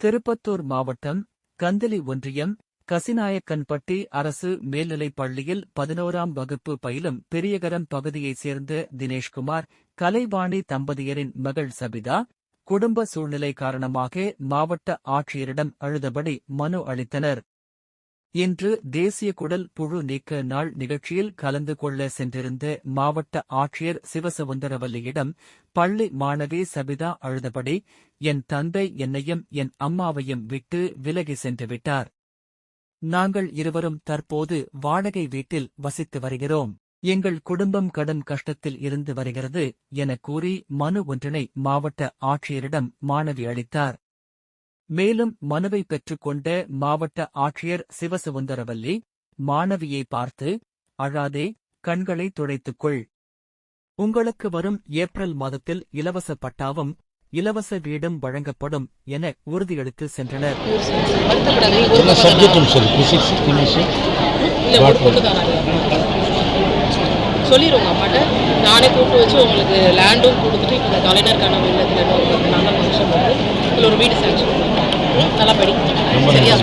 திருப்பத்தூர் மாவட்டம் கந்தளி ஒன்றியம் கசிநாயக்கன்பட்டி அரசு மேல்நிலைப் பள்ளியில் 11ஆம் வகுப்பு பயிலும் பெரியகரம் பகுதியைச் சேர்ந்த தினேஷ்குமார், கலைவாணி தம்பதியரின் மகள் சபிதா குடும்ப சூழ்நிலை காரணமாக மாவட்ட ஆட்சியரிடம் அழுதபடி மனு அளித்தனர். இன்று தேசிய குடல் புழு நீக்க நாள் நிகழ்ச்சியில் கலந்து கொள்ள சென்றிருந்த மாவட்ட ஆட்சியர் சிவசவுந்தரவல்லியிடம் பள்ளி மாணவி சபிதா அழுதபடி, என் தந்தை என்னையும் என் அம்மாவையும் விட்டு விலகி சென்றுவிட்டார். நாங்கள் இருவரும் தற்போது வாடகை வீட்டில் வசித்து வருகிறோம். எங்கள் குடும்பம் கடும் கஷ்டத்தில் இருந்து வருகிறது என கூறி மனு ஒன்றினை மாவட்ட ஆட்சியரிடம் மாணவி அளித்தார். மேலும் மனுவை பெற்றுக்கொண்ட மாவட்ட ஆட்சியர் சிவசவுந்தரவல்லி மாணவியை பார்த்து, அழாதே, கண்களை துடைத்துக்கொள். உங்களுக்கு வரும் ஏப்ரல் மாதத்தில் இலவச பட்டாவும் இலவச வீடும் வழங்கப்படும் என உறுதியளித்து சென்றனர். சொல்லிடுவோங்க அம்மாட்ட, நானே கூப்பிட்டு வச்சு உங்களுக்கு லேண்டும் கொடுத்துட்டு இப்போ இந்த கலைஞர் கனவு இல்லத்தில் ஒரு நல்ல ஃபங்க்ஷன் வந்து இதில் ஒரு வீடு சேங்ஷன் நல்லா படி சரியா.